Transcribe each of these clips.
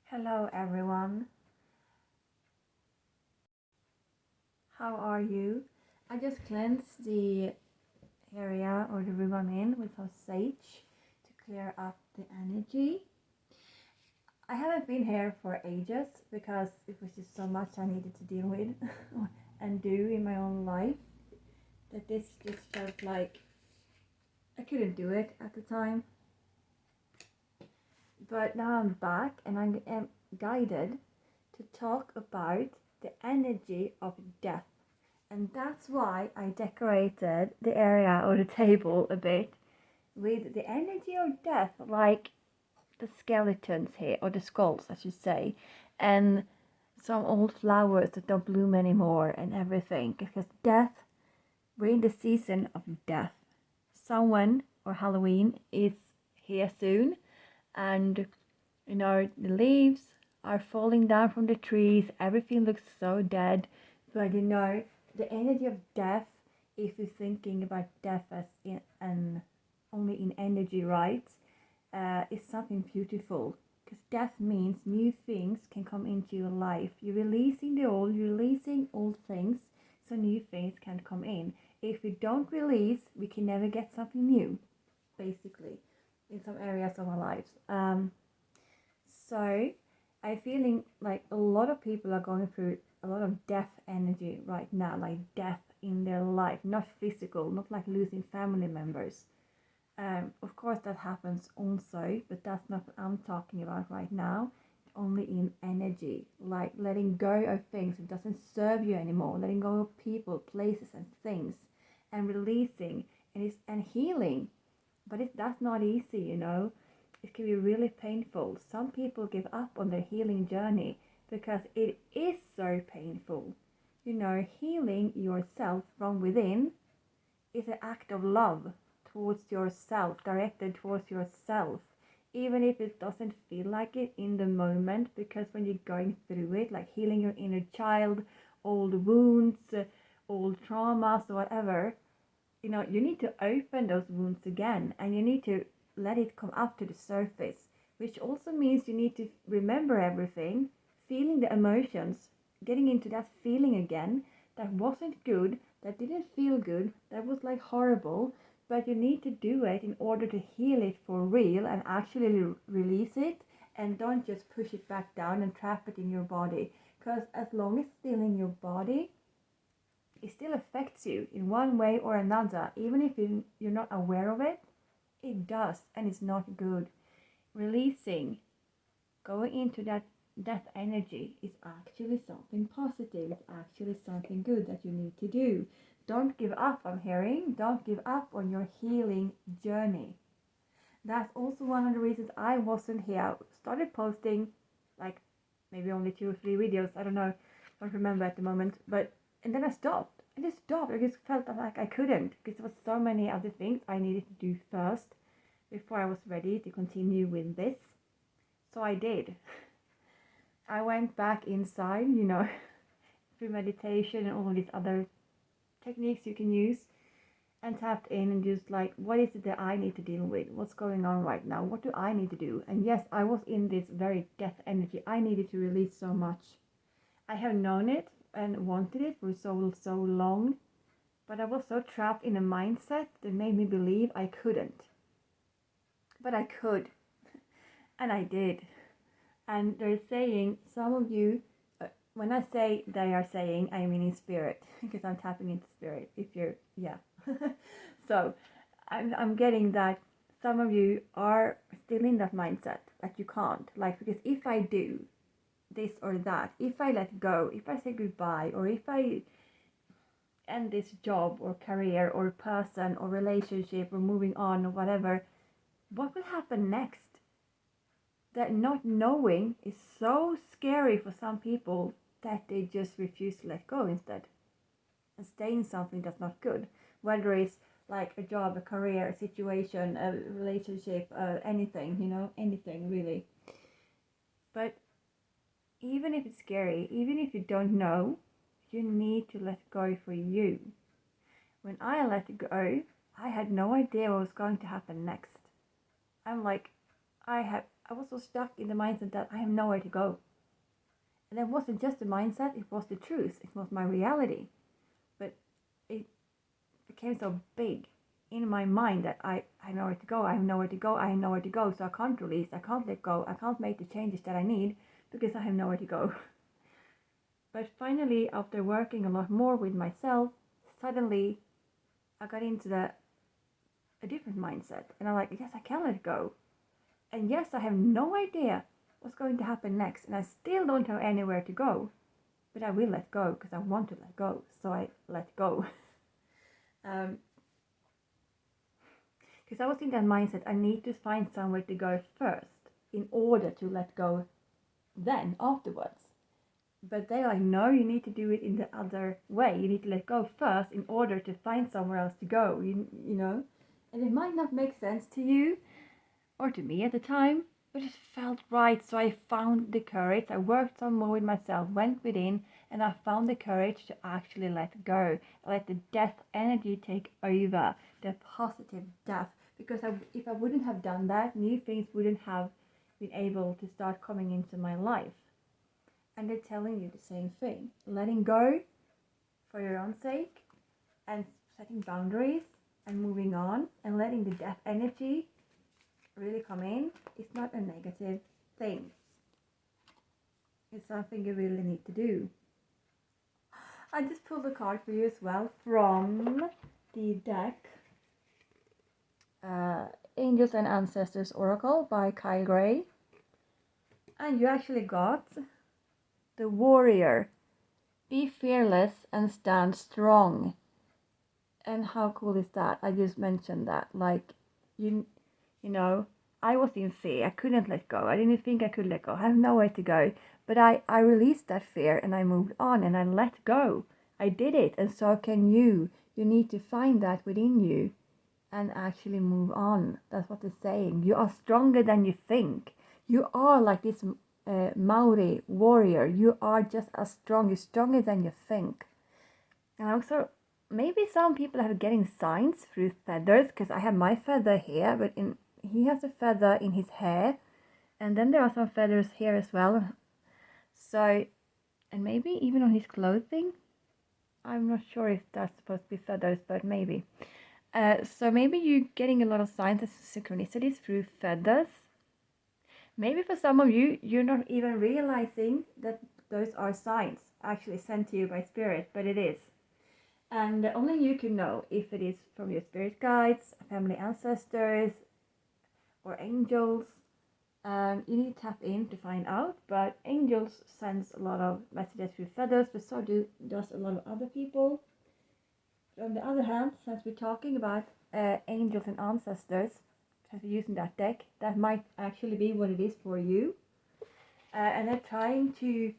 Hello everyone, how are you? I just cleansed the area or the room I'm in with some sage to clear up the energy. I haven't been here for ages because it was just so much I needed to deal with and do in my own life that this just felt like I couldn't do it at the time. But now I'm back and I am guided to talk about the energy of death. And that's why I decorated the area or the table a bit with the energy of death, like the skeletons here, or the skulls, I should say, and some old flowers that don't bloom anymore and everything. Because death, we're in the season of death. Someone or Halloween is here soon, and the leaves are falling down from the trees, everything looks so dead, but the energy of death, if you're thinking about death as in an only in energy, right, is something beautiful, because death means new things can come into your life. You're releasing the old, you're releasing old things, so new things can come in. If we don't release, we can never get something new, basically, in some areas of our lives. So I'm feeling like a lot of people are going through a lot of death energy right now, like death in their life, not physical, not like losing family members. Of course, that happens also, but that's not what I'm talking about right now. Only in energy, like letting go of things that doesn't serve you anymore, letting go of people, places, and things, and releasing and healing. But that's not easy. It can be really painful. Some people give up on their healing journey because it is so painful. Healing yourself from within is an act of love towards yourself, directed towards yourself, even if it doesn't feel like it in the moment, because when you're going through it, like healing your inner child, old wounds, old traumas, whatever, you need to open those wounds again, and you need to let it come up to the surface, which also means you need to remember everything, feeling the emotions, getting into that feeling again that wasn't good, that didn't feel good, that was like horrible, but you need to do it in order to heal it for real and actually release it, and don't just push it back down and trap it in your body, because as long as it's still in your body, it still affects you in one way or another, even if you're not aware of it. It does, and it's not good. Releasing, going into that energy is actually something positive. It's actually something good that you need to do. Don't give up, I'm hearing. Don't give up on your healing journey. That's also one of the reasons I wasn't here. Started posting like maybe only 2 or 3 videos. I don't know. Don't remember at the moment. And then I stopped. I just stopped. I just felt like I couldn't, because there was so many other things I needed to do first before I was ready to continue with this. So I did. I went back inside, through meditation and all these other techniques you can use, and tapped in and just like, what is it that I need to deal with? What's going on right now? What do I need to do? And yes, I was in this very death energy. I needed to release so much. I have known it and wanted it for so long, but I was so trapped in a mindset that made me believe I couldn't. But I could, and I did. And they're saying, some of you, when I say they are saying, I mean in spirit, because I'm tapping into spirit. If you're, yeah. So I'm getting that some of you are still in that mindset that you can't. Like, because if I do this or that, if I let go, if I say goodbye, or if I end this job or career or person or relationship or moving on or whatever, what will happen next? That not knowing is so scary for some people that they just refuse to let go instead and stay in something that's not good, whether it's like a job, a career, a situation, a relationship, anything, anything really. But even if it's scary, even if you don't know, you need to let go for you. When I let go, I had no idea what was going to happen next. I'm like, I was so stuck in the mindset that I have nowhere to go. And it wasn't just the mindset, it was the truth, it was my reality. But it became so big in my mind that I have nowhere to go, I have nowhere to go, I have nowhere to go. So I can't release, I can't let go, I can't make the changes that I need because I have nowhere to go. But finally, after working a lot more with myself, suddenly I got into a different mindset. And I'm like, yes, I can let go. And yes, I have no idea what's going to happen next. And I still don't have anywhere to go. But I will let go because I want to let go. So I let go. Because I was in that mindset, I need to find somewhere to go first in order to let go then afterwards. But they're like, no, you need to do it in the other way. You need to let go first in order to find somewhere else to go, you know? And it might not make sense to you or to me at the time, but it felt right. So I found the courage. I worked some more with myself, went within, and I found the courage to actually let go. Let the death energy take over, the positive death. Because if I wouldn't have done that, new things wouldn't have been able to start coming into my life. And they're telling you the same thing. Letting go for your own sake and setting boundaries and moving on and letting the death energy really come in is not a negative thing. It's something you really need to do. I just pulled a card for you as well from the deck Angels and Ancestors Oracle by Kyle Gray. And you actually got the Warrior. Be fearless and stand strong. And how cool is that? I just mentioned that. Like, you know, I was in fear. I couldn't let go. I didn't think I could let go. I have nowhere to go. But I released that fear and I moved on and I let go. I did it. And so can you. You need to find that within you and actually move on. That's what they're saying. You are stronger than you think. You are like this Maori warrior. You are just as strong. You're stronger than you think. And also, maybe some people are getting signs through feathers, because I have my feather here, but he has a feather in his hair, and then there are some feathers here as well. So, and maybe even on his clothing. I'm not sure if that's supposed to be feathers, but maybe. So maybe you're getting a lot of signs of synchronicities through feathers. Maybe for some of you, you're not even realizing that those are signs actually sent to you by spirit, but it is. And only you can know if it is from your spirit guides, family ancestors, or angels. You need to tap in to find out, but angels sends a lot of messages through feathers, but so does a lot of other people. But on the other hand, since we're talking about angels and ancestors, since we're using that deck, that might actually be what it is for you. And they're trying to,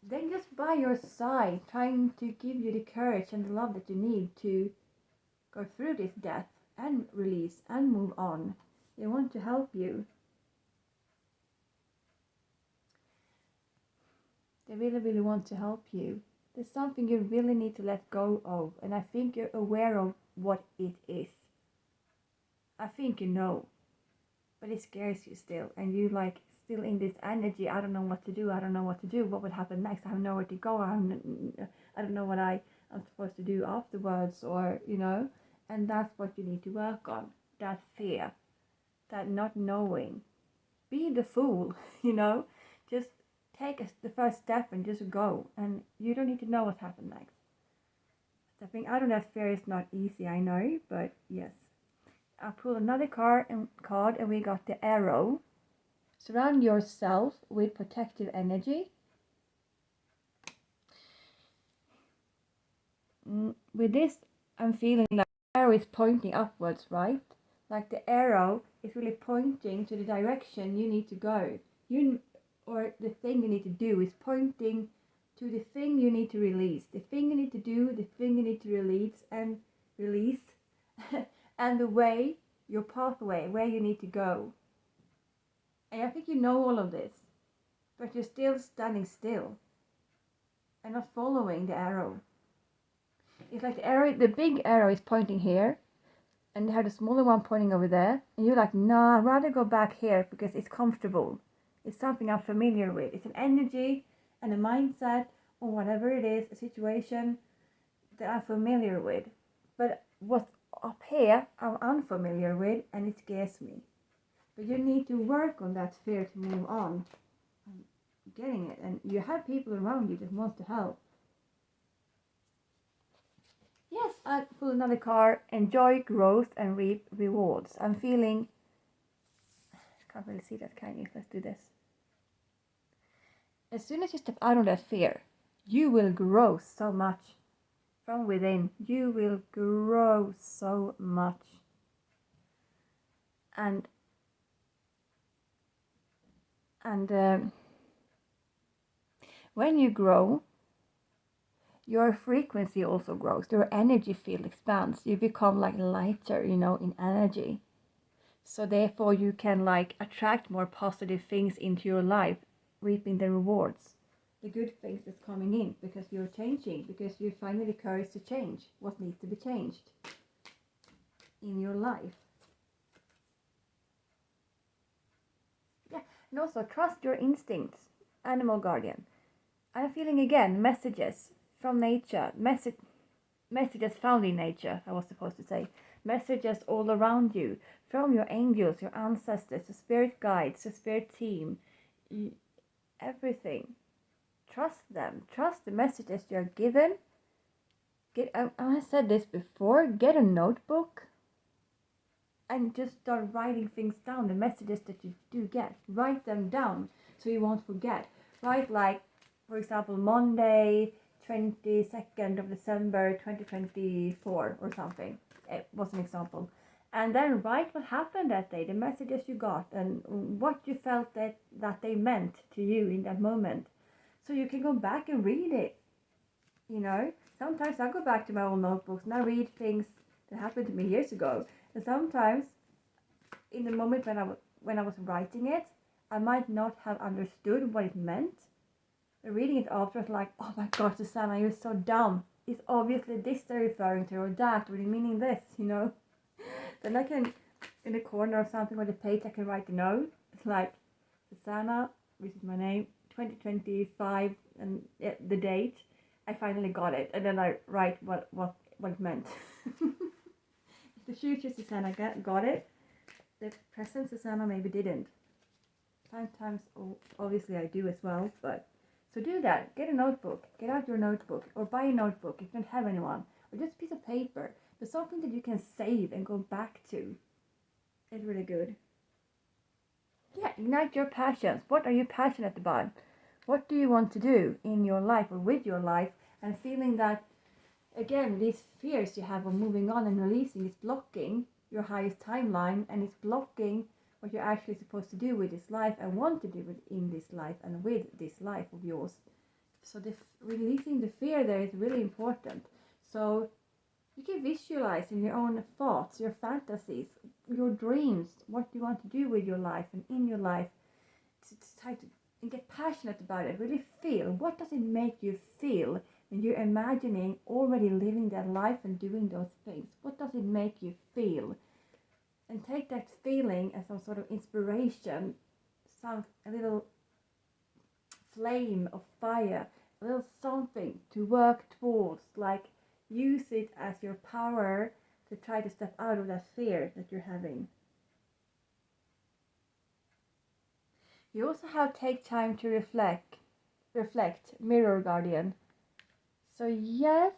they're just by your side, trying to give you the courage and the love that you need to go through this death and release and move on. They want to help you. They really, really want to help you. There's something you really need to let go of, and I think you're aware of what it is. I think you know, but it scares you still, and you like still in this energy. I don't know what to do. I don't know what to do. What would happen next? I have nowhere to go. I don't know what I'm supposed to do afterwards, or you know. And that's what you need to work on. That fear, that not knowing. Be the fool, you know. Just take the first step and just go, and you don't need to know what happened next. Stepping out of that fear is not easy, I know, but yes. I'll pull another card and we got the Arrow. Surround yourself with protective energy. With this, I'm feeling like the arrow is pointing upwards, right? Like the arrow is really pointing to the direction you need to go. Or the thing you need to do is pointing to the thing you need to release. The thing you need to do, the thing you need to release, and the way, your pathway, where you need to go. And I think you know all of this, but you're still standing still and not following the arrow. It's like the big arrow is pointing here, and they have the smaller one pointing over there, and you're like, nah, I'd rather go back here because it's comfortable. It's something I'm familiar with. It's an energy and a mindset or whatever it is, a situation that I'm familiar with. But what's up here, I'm unfamiliar with, and it scares me. But you need to work on that fear to move on. And getting it, and you have people around you that wants to help. Yes, I pull another card. Enjoy growth and reap rewards. I'm feeling. Can't really see that, can you? Let's do this. As soon as you step out of that fear, you will grow so much from within. You will grow so much. And when you grow, your frequency also grows. Your energy field expands. You become like lighter, in energy. So therefore you can like attract more positive things into your life, reaping the rewards, the good things that's coming in, because you're changing, because you finally the courage to change what needs to be changed in your life. Yeah, and also trust your instincts, animal guardian. I'm feeling again messages from nature, messages found in nature, I was supposed to say. Messages all around you, from your angels, your ancestors, the spirit guides, the spirit team, everything. Trust them. Trust the messages you're given. I said this before, get a notebook and just start writing things down, the messages that you do get. Write them down so you won't forget. Write like, for example, Monday, 22nd of December 2024 or something. It was an example. And then write what happened that day, the messages you got, and what you felt that they meant to you in that moment. So you can go back and read it. Sometimes I go back to my old notebooks and I read things that happened to me years ago. And sometimes in the moment when I was writing it, I might not have understood what it meant. Reading it after, it's like, oh my god, Susanna, you're so dumb. It's obviously this they're referring to, or that, or meaning this, Then I can, in the corner or something with a page, I can write a note. It's like, Susanna, this is my name, 2025, and the date. I finally got it, and then I write what it meant. The future Susanna got it. The present Susanna maybe didn't. Sometimes, obviously, I do as well, but. So do that. Get a notebook. Get out your notebook. Or buy a notebook if you don't have anyone. Or just a piece of paper. But something that you can save and go back to. It's really good. Yeah, ignite your passions. What are you passionate about? What do you want to do in your life or with your life? And feeling that, again, these fears you have of moving on and releasing is blocking your highest timeline. And it's blocking what you're actually supposed to do with this life and want to do in this life and with this life of yours. So releasing the fear there is really important. So you can visualize in your own thoughts, your fantasies, your dreams, what you want to do with your life and in your life. To try to get passionate about it. Really feel. What does it make you feel when you're imagining already living that life and doing those things? What does it make you feel? And take that feeling as some sort of inspiration, a little flame of fire, a little something to work towards, like use it as your power to try to step out of that fear that you're having. You also have to take time to reflect, mirror guardian. So yes,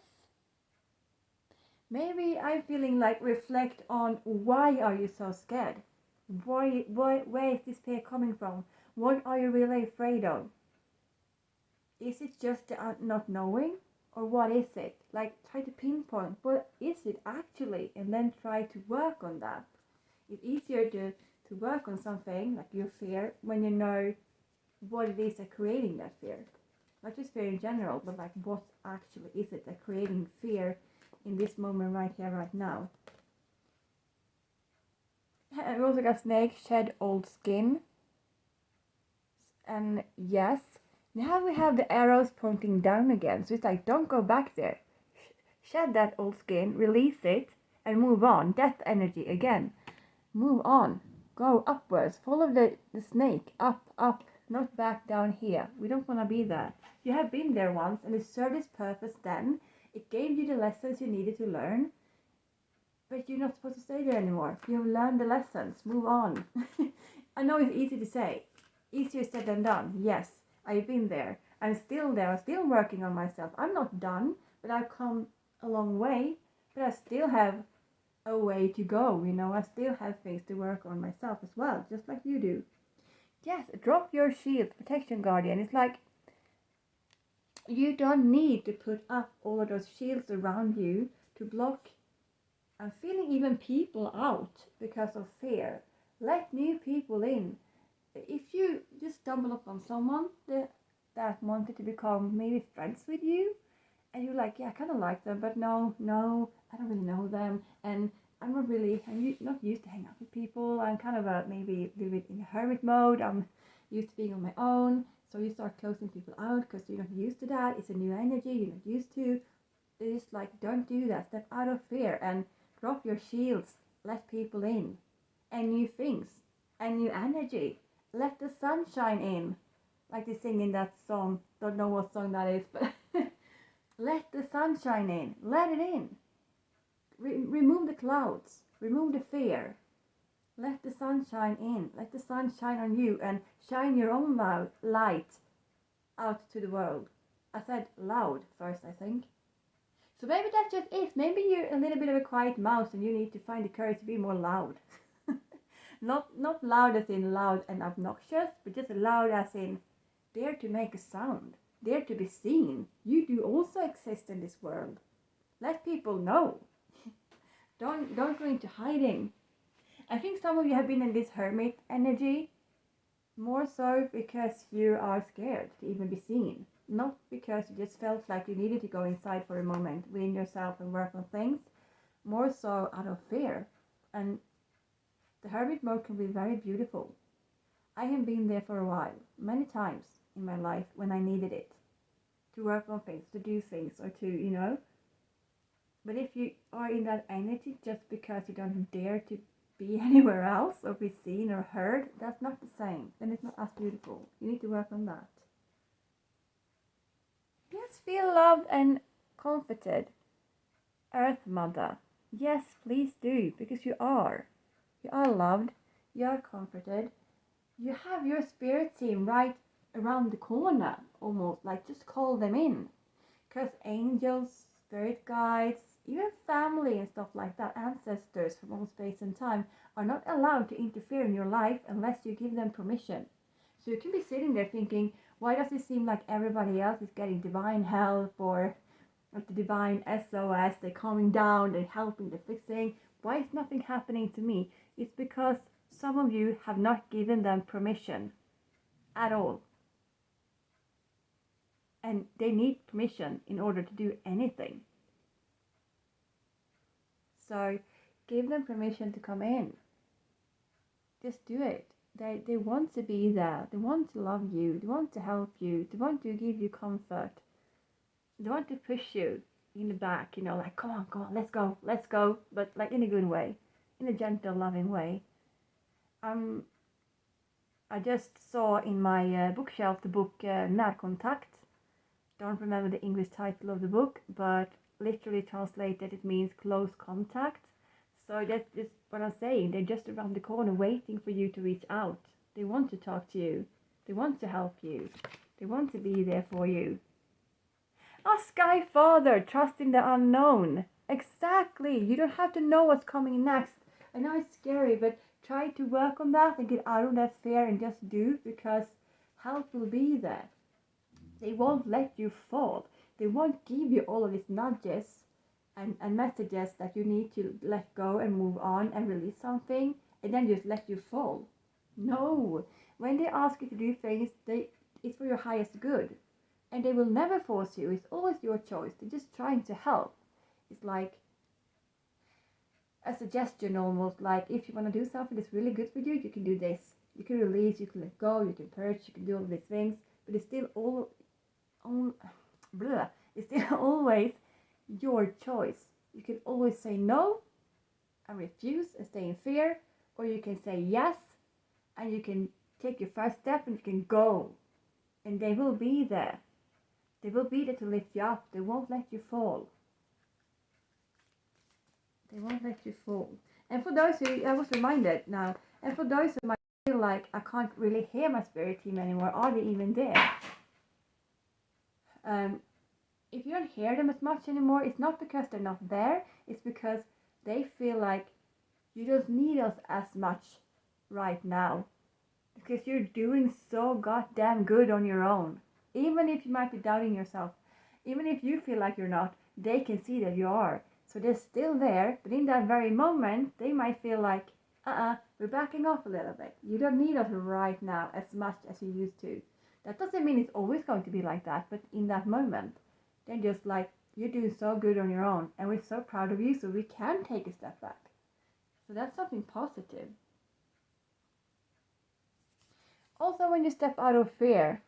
maybe I'm feeling like reflect on why are you so scared? Where is this fear coming from? What are you really afraid of? Is it just the not knowing? Or what is it? Like try to pinpoint what is it actually and then try to work on that. It's easier to work on something like your fear when you know what it is that creating that fear. Not just fear in general, but like what actually is it that creating fear in this moment right here, right now. And we also got snake, shed old skin. And yes, now we have the arrows pointing down again. So it's like, don't go back there. Shed that old skin, release it, and move on. Death energy again. Move on. Go upwards. Follow the snake. Up, up. Not back down here. We don't want to be there. You have been there once and it served its purpose then. It gave you the lessons you needed to learn. But you're not supposed to stay there anymore. You have learned the lessons. Move on. I know it's easy to say. Easier said than done. Yes, I've been there. I'm still there. I'm still working on myself. I'm not done, but I've come a long way. But I still have a way to go. I still have things to work on myself as well, just like you do. Yes, drop your shield, protection guardian. It's like you don't need to put up all of those shields around you to block and feeling even people out because of fear. Let new people in. If you just stumble upon someone that wanted to become maybe friends with you, and you're like, yeah, I kind of like them, but no, I don't really know them, and I'm not used to hang out with people. I'm kind of maybe a little bit in hermit mode. I'm used to being on my own. So you start closing people out because you're not used to that. It's a new energy you're not used to. It's like, don't do that. Step out of fear and drop your shields. Let people in. And new things. And new energy. Let the sun shine in. Like they sing in that song. Don't know what song that is, but let the sun shine in. Let it in. Remove the clouds. Remove the fear. Let the sun shine in. Let the sun shine on you and shine your own light out to the world. I said loud first, I think. So maybe that's just it. Maybe you're a little bit of a quiet mouse and you need to find the courage to be more loud. Not loud as in loud and obnoxious, but just loud as in dare to make a sound. Dare to be seen. You do also exist in this world. Let people know. Don't go into hiding. I think some of you have been in this hermit energy more so because you are scared to even be seen. Not because you just felt like you needed to go inside for a moment within yourself and work on things. More so out of fear. And the hermit mode can be very beautiful. I have been there for a while, many times in my life when I needed it. To work on things, to do things, or to. But if you are in that energy just because you don't dare to be anywhere else or be seen or heard, that's not the same. Then it's not as beautiful. You need to work on that. Yes, feel loved and comforted. Earth Mother. Yes, please do, because you are. You are loved. You are comforted. You have your spirit team right around the corner, almost. Like, just call them in. Because angels, spirit guides, even family and stuff like that, ancestors from all space and time, are not allowed to interfere in your life unless you give them permission. So you can be sitting there thinking, why does it seem like everybody else is getting divine help or like the divine SOS, they're coming down, they're helping, they're fixing. Why is nothing happening to me? It's because some of you have not given them permission at all. And they need permission in order to do anything. So give them permission to come in. Just do it. They want to be there. They want to love you. They want to help you. They want to give you comfort. They want to push you in the back, like, come on, let's go. But like in a good way, in a gentle, loving way. I just saw in my bookshelf the book Närkontakt. Don't remember the English title of the book, but literally translated it means close contact. So that's just what I'm saying. They're just around the corner waiting for you to reach out. They want to talk to you. They want to help you. They want to be there for you. Sky Father, trust in the unknown. Exactly. You don't have to know what's coming next. I know it's scary, but try to work on that and get out of that fear and just do, because help will be there. They won't let you fall. They won't give you all of these nudges and messages that you need to let go and move on and release something and then just let you fall. No. When they ask you to do things, it's for your highest good. And they will never force you. It's always your choice. They're just trying to help. It's like a suggestion almost. Like, if you want to do something that's really good for you, you can do this. You can release, you can let go, you can purge, you can do all these things. But it's still it's still always your choice. You can always say no, and refuse and stay in fear, or you can say yes and you can take your first step and you can go. And they will be there. They will be there to lift you up. They won't let you fall. They won't let you fall. And for those who, I was reminded now, and for those who might feel like I can't really hear my spirit team anymore, are they even there? If you don't hear them as much anymore, it's not because they're not there, it's because they feel like you don't need us as much right now. Because you're doing so goddamn good on your own. Even if you might be doubting yourself, even if you feel like you're not, they can see that you are. So they're still there, but in that very moment, they might feel like, we're backing off a little bit. You don't need us right now as much as you used to. That doesn't mean it's always going to be like that, but in that moment, they're just like, you're doing so good on your own, and we're so proud of you, so we can take a step back. So that's something positive. Also, when you step out of fear,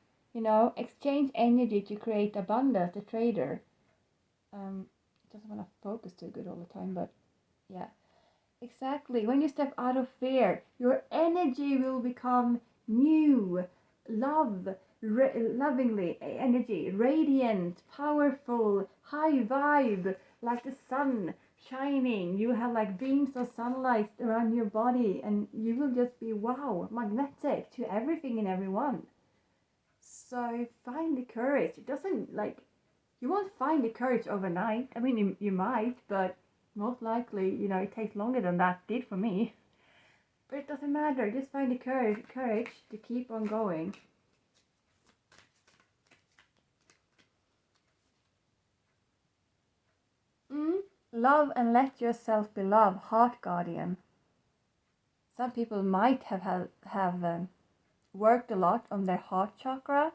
exchange energy to create abundance, the trader. Doesn't want to focus too good all the time, but yeah. Exactly. When you step out of fear, your energy will become new, lovingly energy, radiant, powerful, high vibe, like the sun shining. You have like beams of sunlight around your body, and you will just be magnetic to everything and everyone. So find the courage. It doesn't you won't find the courage overnight. I mean, you might, but most likely, it takes longer than that did for me. But it doesn't matter. Just find the courage to keep on going. Love and let yourself be loved, heart guardian. Some people might have worked a lot on their heart chakra,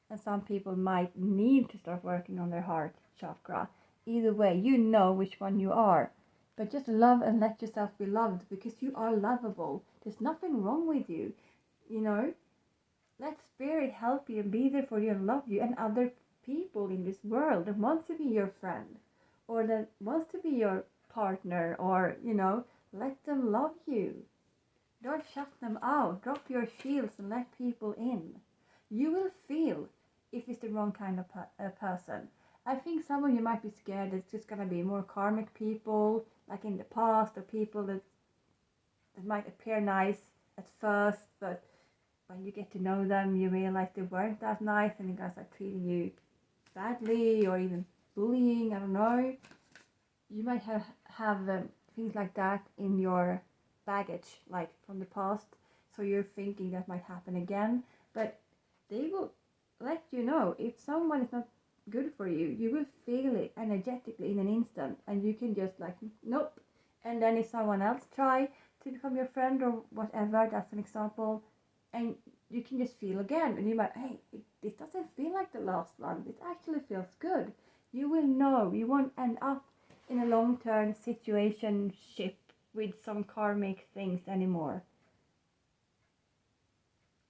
and some people might need to start working on their heart chakra. Either way, you know which one you are. But just love and let yourself be loved, because you are lovable. There's nothing wrong with you. Let spirit help you and be there for you and love you, and other people in this world that wants to be your friend or that wants to be your partner, or let them love you. Don't shut them out. Drop your shields and let people in. You will feel if it's the wrong kind of person. I think some of you might be scared that it's just going to be more karmic people, like in the past, or people that might appear nice at first, but when you get to know them, you realize they weren't that nice, and you guys are treating you badly, or even bullying, I don't know. You might have things like that in your baggage, like from the past, so you're thinking that might happen again, but they will let you know if someone is not good for you. You will feel it energetically in an instant, and you can just nope. And then if someone else try to become your friend or whatever, that's an example, and you can just feel again, and you might, hey, this doesn't feel like the last one, it actually feels good. You will know. You won't end up in a long-term situationship with some karmic things anymore,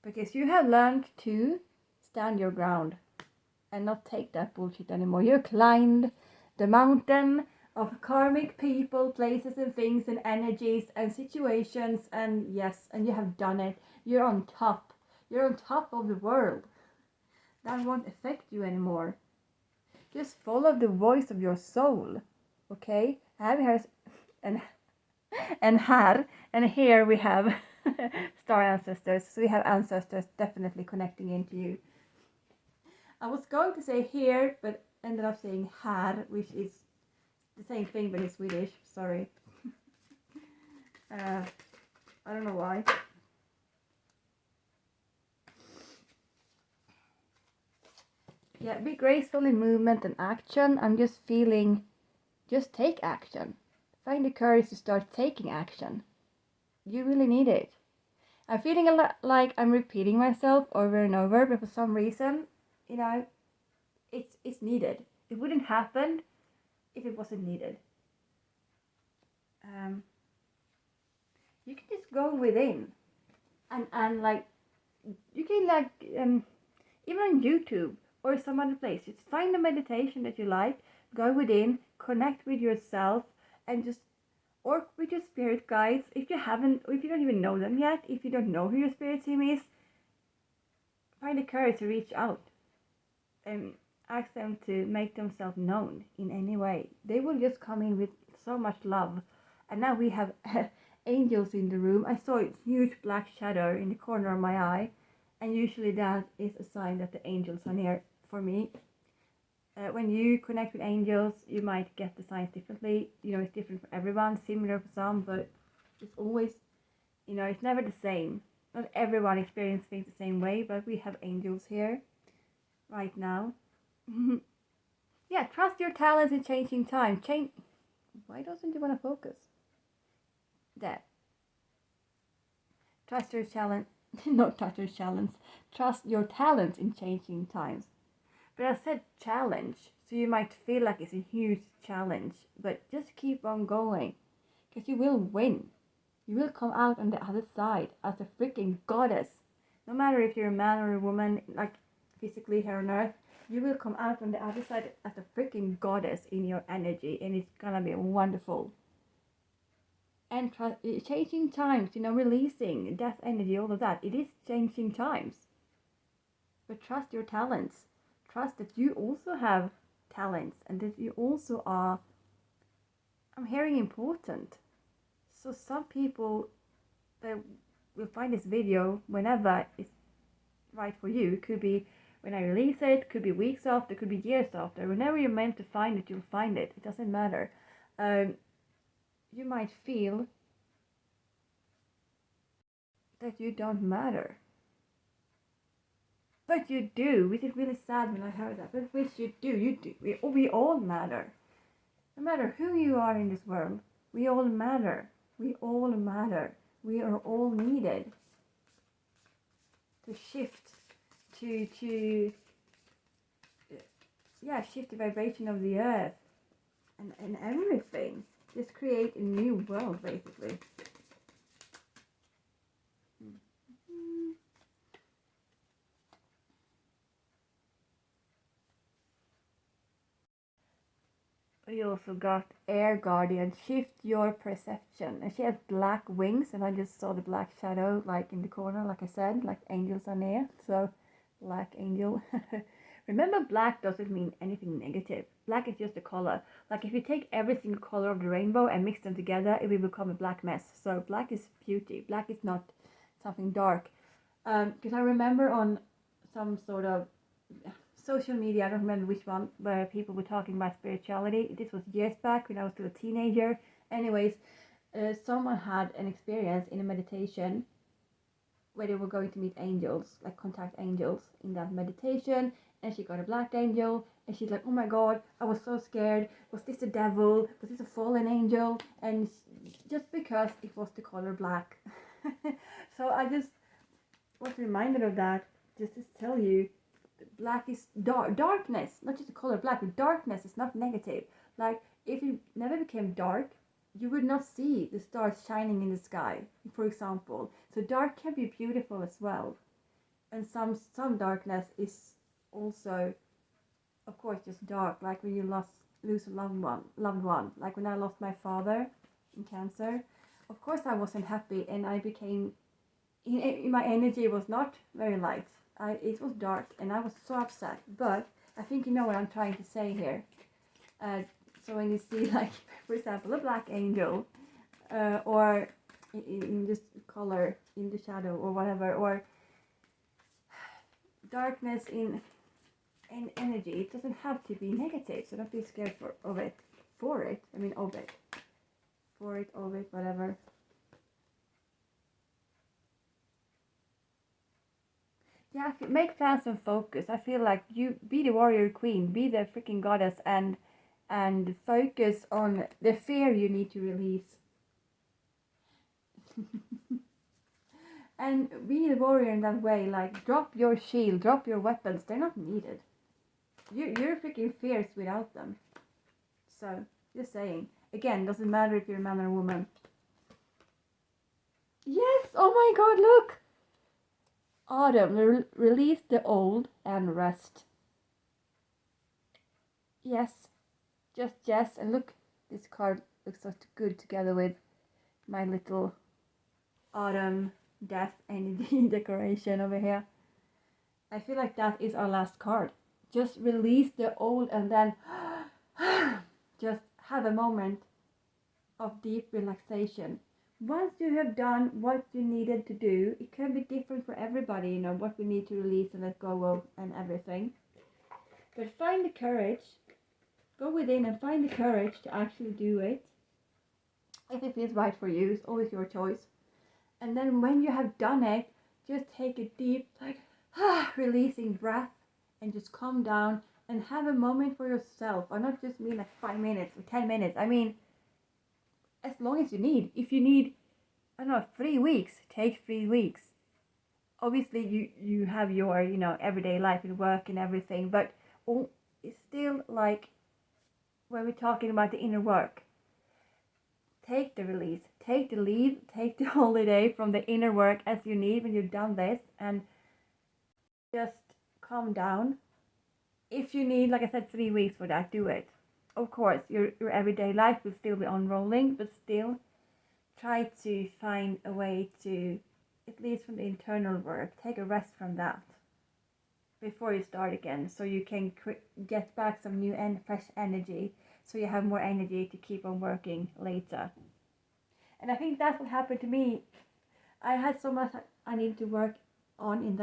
because you have learned to stand your ground and not take that bullshit anymore. You climbed the mountain of karmic people, places and things and energies and situations, and yes, and you have done it. You're on top. You're on top of the world. That won't affect you anymore. Just follow the voice of your soul. Okay? And here we have star ancestors. So we have ancestors definitely connecting into you. I was going to say here, but ended up saying här, which is the same thing but in Swedish. Sorry. I don't know why. Yeah, be graceful in movement and action. I'm just feeling, just take action. Find the courage to start taking action. You really need it. I'm feeling a lot like I'm repeating myself over and over, but for some reason, it's needed. It wouldn't happen if it wasn't needed. You can just go within, and you can even on YouTube or some other place, just find a meditation that you like, go within, connect with yourself, and just Work with your spirit guides. If you don't even know them yet, if you don't know who your spirit team is, find the courage to reach out and ask them to make themselves known in any way. They will just come in with so much love. And now we have angels in the room. I saw a huge black shadow in the corner of my eye, and usually that is a sign that the angels are near for me. When you connect with angels, you might get the signs differently. It's different for everyone, similar for some, but it's always, it's never the same. Not everyone experiences things the same way, but we have angels here right now. Yeah, trust your talents in changing time. Why doesn't you want to focus? That. Trust your talent. Not trust your talents. Trust your talents in changing times. But I said challenge, so you might feel like it's a huge challenge, but just keep on going, because you will win. You will come out on the other side as a freaking goddess. No matter if you're a man or a woman, like physically here on earth, you will come out on the other side as a freaking goddess in your energy, and it's gonna be wonderful. And changing times, releasing death energy, all of that. It is changing times. But trust your talents. Trust that you also have talents and that you also are, I'm hearing, important. So some people that will find this video whenever it's right for you. It could be when I release it, could be weeks after, could be years after. Whenever you're meant to find it, you'll find it. It doesn't matter. You might feel that you don't matter. But you do, which is really sad when I heard that. But which you do, we all matter. No matter who you are in this world, we all matter. We all matter. We are all needed to shift, to shift the vibration of the earth and everything. Just create a new world, basically. We also got Air Guardian, shift your perception. And she has black wings, and I just saw the black shadow like in the corner, like I said, like angels are near. So, black angel. Remember, black doesn't mean anything negative. Black is just a color. Like if you take every single color of the rainbow and mix them together, it will become a black mess. So black is beauty. Black is not something dark. Because I remember on some sort of social media, I don't remember which one, where people were talking about spirituality. This was years back when I was still a teenager. Anyways, someone had an experience in a meditation where they were going to meet angels, like contact angels in that meditation, and she got a black angel, and she's like, oh my god, I was so scared. Was this the devil? Was this a fallen angel? And just because it was the color black. So I just was reminded of that, just to tell you, black is darkness, not just the color black, but darkness is not negative. Like if it never became dark, you would not see the stars shining in the sky, for example. So dark can be beautiful as well. And some darkness is also, of course, just dark, like when you lose a loved one. Like when I lost my father in cancer, of course I wasn't happy, and I became, my energy was not very light. It was dark, and I was so upset. But I think you know what I'm trying to say here. So when you see, like, for example, a black angel, or in just color in the shadow or whatever, or darkness in energy, it doesn't have to be negative. So don't be scared of it, whatever. Yeah, make plans and focus. I feel like you be the warrior queen, be the freaking goddess, and focus on the fear you need to release. And be the warrior in that way. Like, drop your shield, drop your weapons. They're not needed. You're freaking fierce without them. So, just saying. Again, doesn't matter if you're a man or a woman. Yes! Oh my god, look! Autumn, release the old and rest. Yes, just yes, and look, this card looks so good together with my little autumn death energy decoration over here. I feel like that is our last card. Just release the old and then just have a moment of deep relaxation. Once you have done what you needed to do, it can be different for everybody, you know, what we need to release and let go of and everything. But find the courage, go within and find the courage to actually do it. If it feels right for you, it's always your choice. And then when you have done it, just take a deep, releasing breath and just calm down and have a moment for yourself. I not just mean like 5 minutes or 10 minutes. I mean, as long as you need. If you need, I don't know, 3 weeks, take 3 weeks. Obviously, you have your, you know, everyday life and work and everything, but it's still like when we're talking about the inner work. Take the release, take the leave, take the holiday from the inner work as you need when you've done this, and just calm down. If you need, like I said, 3 weeks for that, do it. Of course, your everyday life will still be on rolling, but still try to find a way to, at least from the internal work, take a rest from that before you start again, so you can get back some new and fresh energy, so you have more energy to keep on working later. And I think that's what happened to me. I had so much I needed to work on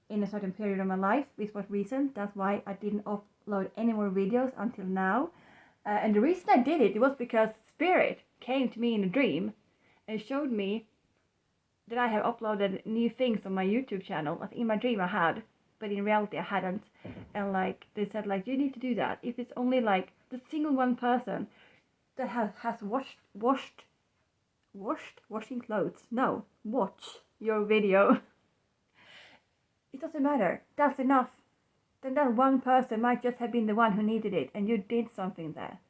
in a certain period of my life, which was recent. That's why I didn't upload any more videos until now. And the reason I did it was because Spirit came to me in a dream and showed me that I have uploaded new things on my YouTube channel. Like in my dream I had, but in reality I hadn't. And like they said, like, you need to do that. If it's only like the single one person that has washing clothes. No, watch your video. It doesn't matter. That's enough. Then that one person might just have been the one who needed it, and you did something there.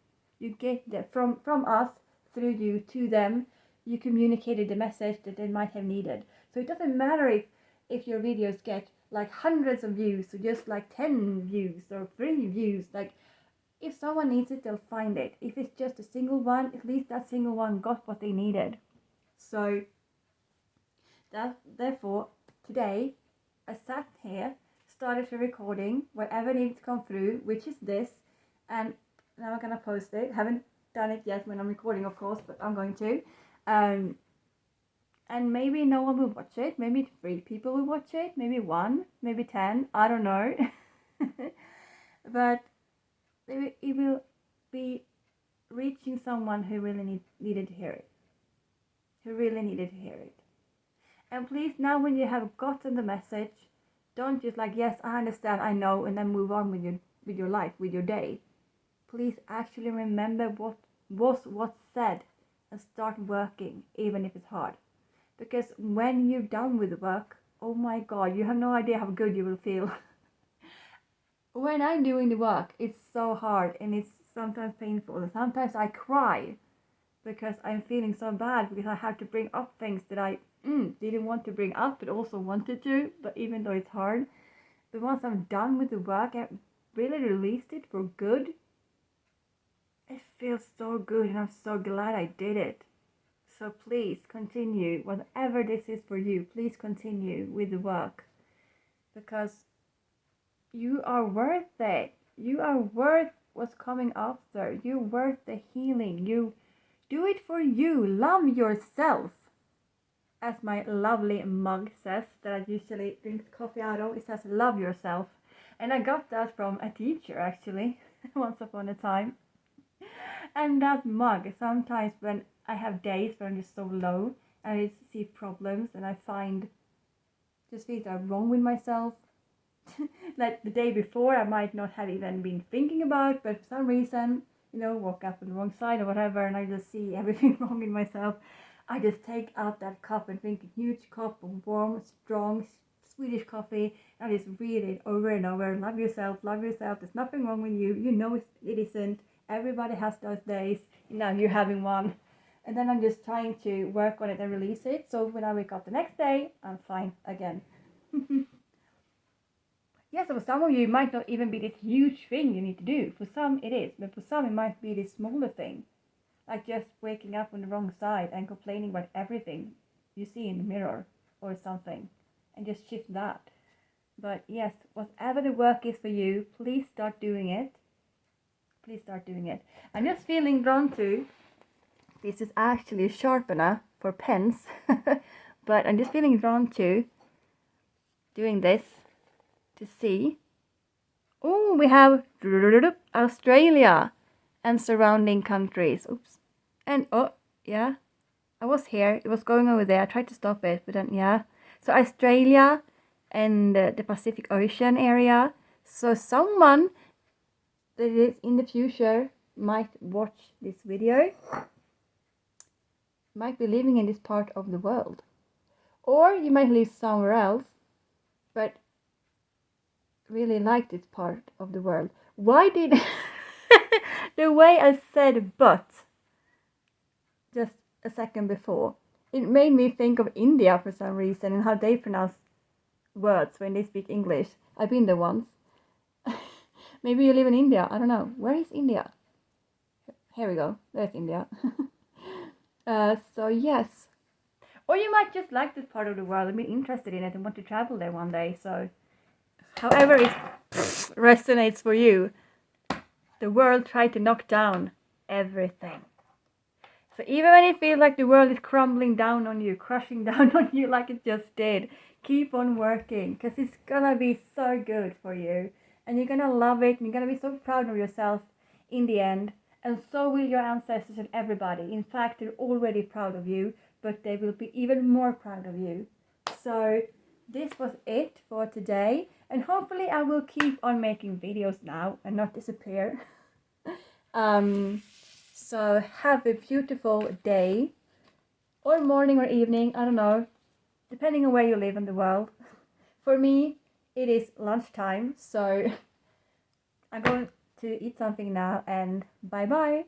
You gave that from us, through you, to them. You communicated the message that they might have needed. So it doesn't matter if your videos get like hundreds of views, or just like 10 views or 3 views. Like, if someone needs it, they'll find it. If it's just a single one, at least that single one got what they needed. So therefore, today I sat here, started the recording, whatever needs to come through, which is this, and now I'm gonna post it. Haven't done it yet when I'm recording, of course, but I'm going to. And maybe no one will watch it. Maybe 3 people will watch it. Maybe 1, maybe 10. I don't know. But it will be reaching someone who really needed to hear it. Who really needed to hear it. And please, now when you have gotten the message, don't just like, yes, I understand, I know, and then move on with your life, with your day. Please actually remember what was said and start working, even if it's hard. Because when you're done with the work, oh my God, you have no idea how good you will feel. When I'm doing the work, it's so hard and it's sometimes painful. And sometimes I cry because I'm feeling so bad, because I have to bring up things that I didn't want to bring up, but also wanted to. But even though it's hard, but once I'm done with the work, I really released it for good. It feels so good, and I'm so glad I did it. So please continue, whatever this is for you, please continue with the work, because you are worth it. You are worth what's coming after. You're worth the healing. You do it for you. Love yourself. As my lovely mug says, that I usually drink coffee out of, it says love yourself. And I got that from a teacher, actually, once upon a time. And that mug, sometimes when I have days when I'm just so low and I see problems and I find just things are wrong with myself, like the day before I might not have even been thinking about, but for some reason, woke up on the wrong side or whatever, and I just see everything wrong in myself. I just take out that cup and drink a huge cup of warm, strong Swedish coffee, and I just read it over and over. Love yourself, love yourself. There's nothing wrong with you. You know it isn't. Everybody has those days. Now you're having one. And then I'm just trying to work on it and release it. So when I wake up the next day, I'm fine again. Yes, for some of you, it might not even be this huge thing you need to do. For some, it is. But for some, it might be this smaller thing. like just waking up on the wrong side and complaining about everything you see in the mirror or something, and just shift that. But yes, whatever the work is for you, please start doing it. Please start doing it. I'm just feeling drawn to, this is actually a sharpener for pens, but I'm just feeling drawn to doing this to see. Oh, we have Australia and surrounding countries. Oops. And oh, yeah, I was here. It was going over there. I tried to stop it, but then, yeah. So Australia and the Pacific Ocean area. So someone that is in the future might watch this video, might be living in this part of the world. Or you might live somewhere else, but really like this part of the world. Why did the way I said but just a second before, it made me think of India for some reason and how they pronounce words when they speak English. I've been there once. Maybe you live in India. I don't know. Where is India? Here we go. There's India. So yes. Or you might just like this part of the world and be interested in it and want to travel there one day. So however it resonates for you, the world tried to knock down everything. So even when it feels like the world is crumbling down on you, crushing down on you like it just did, keep on working, because it's gonna be so good for you. And you're gonna love it, and you're gonna be so proud of yourself in the end. And so will your ancestors and everybody. In fact, they're already proud of you, but they will be even more proud of you. So this was it for today. And hopefully I will keep on making videos now and not disappear. So have a beautiful day, or morning or evening, I don't know, depending on where you live in the world. For me, it is lunchtime, so I'm going to eat something now, and bye bye.